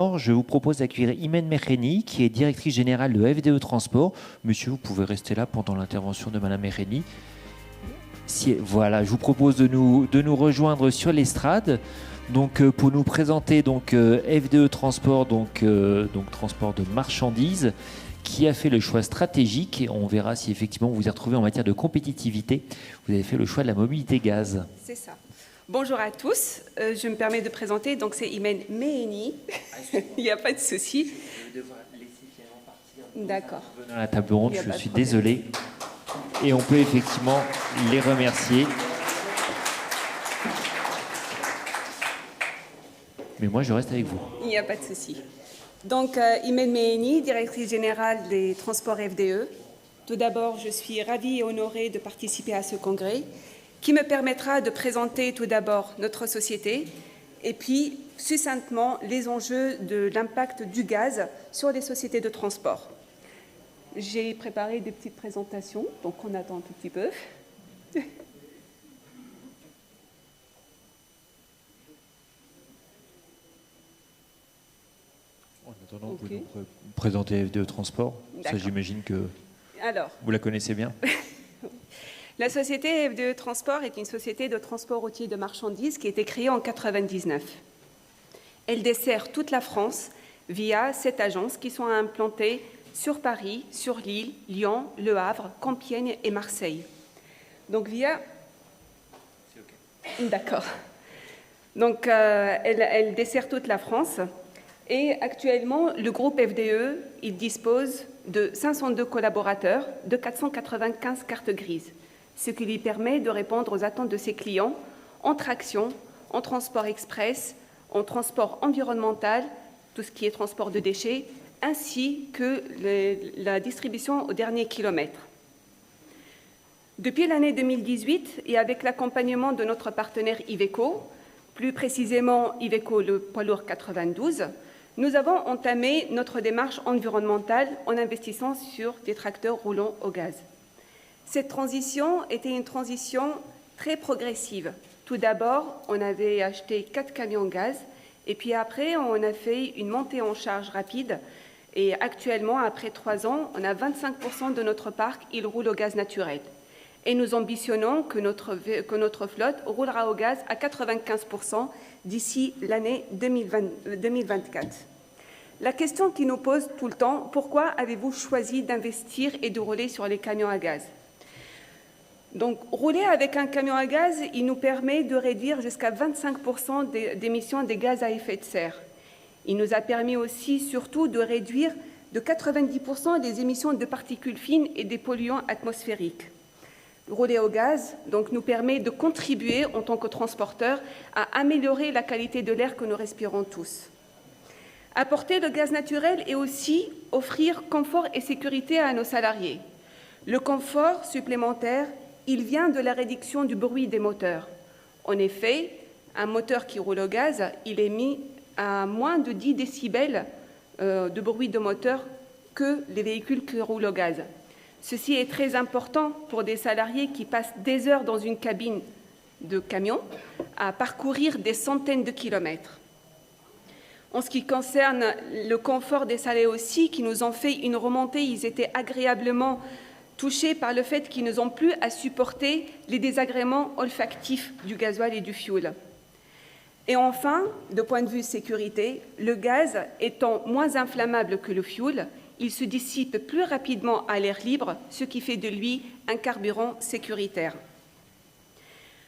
Je vous propose d'accueillir Imen Mereni, qui est directrice générale de FDE Transport. Monsieur, vous pouvez rester là pendant l'intervention de Madame Mereni. Voilà, je vous propose de nous rejoindre sur l'estrade. Donc, pour nous présenter FDE Transport, donc transport de marchandises, qui a fait le choix stratégique. Et on verra si effectivement vous vous y retrouvez en matière de compétitivité. Vous avez fait le choix de la mobilité gaz. C'est ça. Bonjour à tous, je me permets de présenter, donc c'est Imen Mereni, il n'y a pas de souci. Je vais devoir laisser finalement partir. D'accord. Venant à la table ronde, je suis désolé. Et on peut effectivement les remercier. Mais moi, je reste avec vous. Il n'y a pas de souci. Donc, Imen Mereni, directrice générale des transports FDE. Tout d'abord, je suis ravie et honorée de participer à ce congrès, qui me permettra de présenter tout d'abord notre société et puis succinctement les enjeux de l'impact du gaz sur les sociétés de transport. J'ai préparé des petites présentations, donc on attend un tout petit peu. En attendant, vous pouvez nous présenter FDE Transport. Ça, j'imagine que vous la connaissez bien. La société FDE Transport est une société de transport routier de marchandises qui a été créée en 1999. Elle dessert toute la France via 7 agences qui sont implantées sur Paris, sur Lille, Lyon, Le Havre, Compiègne et Marseille. Donc via... C'est OK. D'accord. Donc elle dessert toute la France et actuellement le groupe FDE, il dispose de 502 collaborateurs, de 495 cartes grises, ce qui lui permet de répondre aux attentes de ses clients en traction, en transport express, en transport environnemental, tout ce qui est transport de déchets, ainsi que la distribution au dernier kilomètre. Depuis l'année 2018, et avec l'accompagnement de notre partenaire Iveco, plus précisément Iveco le poids lourd 92, nous avons entamé notre démarche environnementale en investissant sur des tracteurs roulants au gaz. Cette transition était une transition très progressive. Tout d'abord, on avait acheté 4 camions gaz et puis après, on a fait une montée en charge rapide et actuellement, après 3 ans, on a 25% de notre parc, il roule au gaz naturel. Et nous ambitionnons que notre flotte roulera au gaz à 95% d'ici l'année 2024. La question qui nous pose tout le temps, pourquoi avez-vous choisi d'investir et de rouler sur les camions à gaz ? Donc, rouler avec un camion à gaz, il nous permet de réduire jusqu'à 25% d'émissions des gaz à effet de serre. Il nous a permis aussi, surtout, de réduire de 90% des émissions de particules fines et des polluants atmosphériques. Rouler au gaz donc, nous permet de contribuer, en tant que transporteur, à améliorer la qualité de l'air que nous respirons tous. Apporter le gaz naturel et aussi offrir confort et sécurité à nos salariés. Le confort supplémentaire, il vient de la réduction du bruit des moteurs. En effet, un moteur qui roule au gaz, il émet à moins de 10 décibels de bruit de moteur que les véhicules qui roulent au gaz. Ceci est très important pour des salariés qui passent des heures dans une cabine de camion à parcourir des centaines de kilomètres. En ce qui concerne le confort des salariés aussi, qui nous ont fait une remontée, ils étaient agréablement touchés par le fait qu'ils n'ont plus à supporter les désagréments olfactifs du gasoil et du fioul. Et enfin, de point de vue sécurité, le gaz étant moins inflammable que le fioul, il se dissipe plus rapidement à l'air libre, ce qui fait de lui un carburant sécuritaire.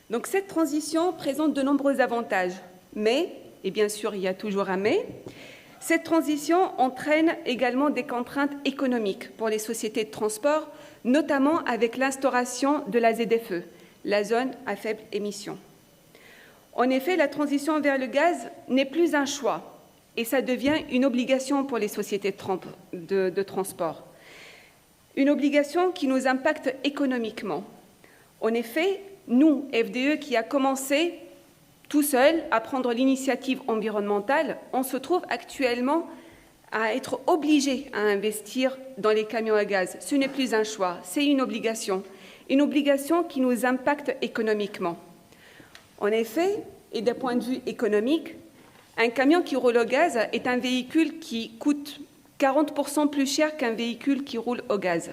Donc cette transition présente de nombreux avantages, mais, et bien sûr il y a toujours un mais, cette transition entraîne également des contraintes économiques pour les sociétés de transport, notamment avec l'instauration de la ZFE, la zone à faible émission. En effet, la transition vers le gaz n'est plus un choix et ça devient une obligation pour les sociétés de transport. Une obligation qui nous impacte économiquement. En effet, nous, FDE, qui a commencé tout seul à prendre l'initiative environnementale, on se trouve actuellement à être obligé à investir dans les camions à gaz. Ce n'est plus un choix, c'est une obligation qui nous impacte économiquement. En effet, et d'un point de vue économique, Un camion qui roule au gaz est un véhicule qui coûte 40% plus cher qu'un véhicule qui roule au gaz.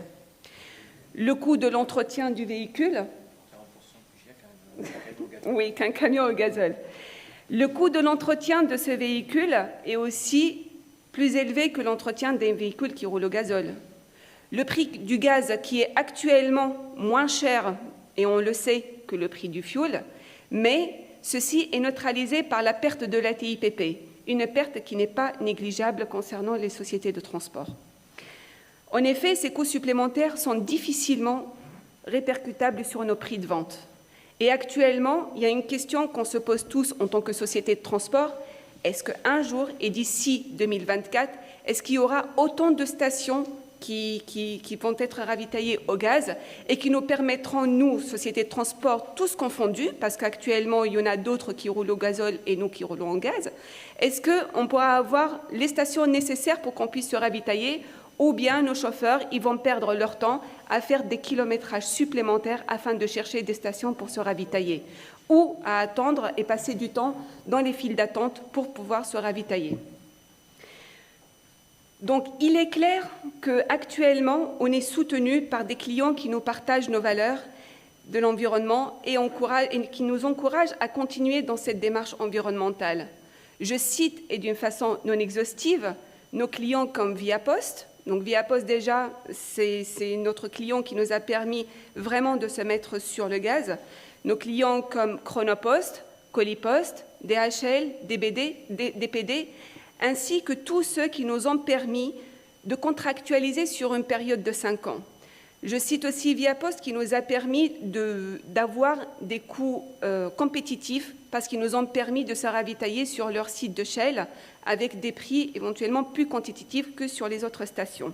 Le coût de l'entretien du véhicule... 40% plus cher oui, qu'un camion au gazole. Le coût de l'entretien de ce véhicule est aussi plus élevé que l'entretien d'un véhicule qui roule au gazole. Le prix du gaz qui est actuellement moins cher, et on le sait, que le prix du fioul, mais ceci est neutralisé par la perte de la TIPP, une perte qui n'est pas négligeable concernant les sociétés de transport. En effet, ces coûts supplémentaires sont difficilement répercutables sur nos prix de vente. Et actuellement, il y a une question qu'on se pose tous en tant que société de transport. Est-ce qu'un jour, et d'ici 2024, est-ce qu'il y aura autant de stations qui vont être ravitaillées au gaz et qui nous permettront, nous, sociétés de transport, tous confondus, parce qu'actuellement, il y en a d'autres qui roulent au gazole et nous qui roulons au gaz, est-ce qu'on pourra avoir les stations nécessaires pour qu'on puisse se ravitailler, ou bien nos chauffeurs ils vont perdre leur temps à faire des kilométrages supplémentaires afin de chercher des stations pour se ravitailler, ou à attendre et passer du temps dans les files d'attente pour pouvoir se ravitailler. Donc, il est clair qu'actuellement, on est soutenu par des clients qui nous partagent nos valeurs de l'environnement et qui nous encouragent à continuer dans cette démarche environnementale. Je cite, et d'une façon non exhaustive, nos clients comme Via Poste. Donc, Via Poste, déjà, c'est notre client qui nous a permis vraiment de se mettre sur le gaz. Nos clients comme Chronopost, Colipost, DHL, DPD, ainsi que tous ceux qui nous ont permis de contractualiser sur une période de 5 ans. Je cite aussi Via Poste qui nous a permis d'avoir des coûts compétitifs parce qu'ils nous ont permis de se ravitailler sur leur site de Shell avec des prix éventuellement plus compétitifs que sur les autres stations.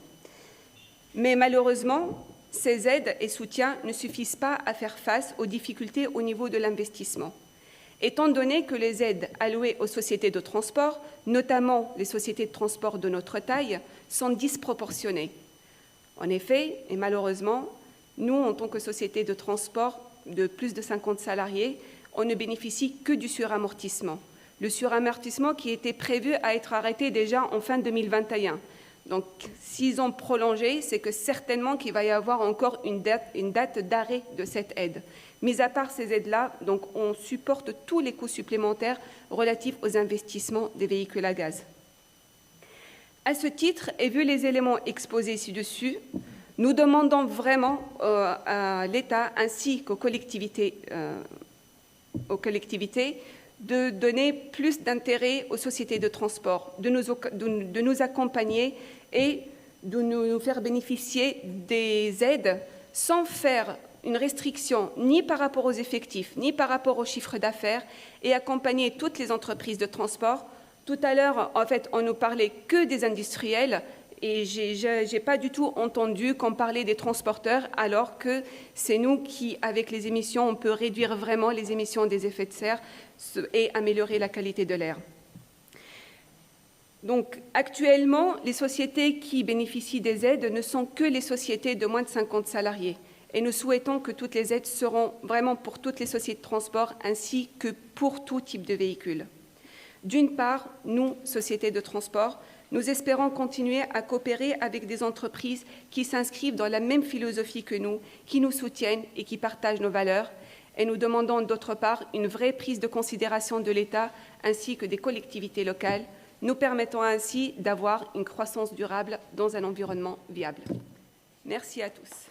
Mais malheureusement, ces aides et soutiens ne suffisent pas à faire face aux difficultés au niveau de l'investissement. Étant donné que les aides allouées aux sociétés de transport, notamment les sociétés de transport de notre taille, sont disproportionnées. En effet, et malheureusement, nous, en tant que société de transport de plus de 50 salariés, on ne bénéficie que du suramortissement. Le suramortissement qui était prévu à être arrêté déjà en fin 2021. Donc, s'ils ont prolongé, c'est que certainement qu'il va y avoir encore une date d'arrêt de cette aide. Mis à part ces aides-là, donc on supporte tous les coûts supplémentaires relatifs aux investissements des véhicules à gaz. À ce titre, et vu les éléments exposés ci-dessus, nous demandons vraiment à l'État ainsi qu'aux collectivités de donner plus d'intérêt aux sociétés de transport, de nous accompagner et de nous faire bénéficier des aides sans faire une restriction ni par rapport aux effectifs, ni par rapport au chiffre d'affaires, et accompagner toutes les entreprises de transport. Tout à l'heure, en fait, on ne parlait que des industriels, et je n'ai pas du tout entendu qu'on parlait des transporteurs, alors que c'est nous qui, avec les émissions, on peut réduire vraiment les émissions des effets de serre et améliorer la qualité de l'air. Donc, actuellement, les sociétés qui bénéficient des aides ne sont que les sociétés de moins de 50 salariés. Et nous souhaitons que toutes les aides seront vraiment pour toutes les sociétés de transport ainsi que pour tout type de véhicule. D'une part, nous, sociétés de transport, nous espérons continuer à coopérer avec des entreprises qui s'inscrivent dans la même philosophie que nous, qui nous soutiennent et qui partagent nos valeurs. Et nous demandons d'autre part une vraie prise de considération de l'État ainsi que des collectivités locales, nous permettant ainsi d'avoir une croissance durable dans un environnement viable. Merci à tous.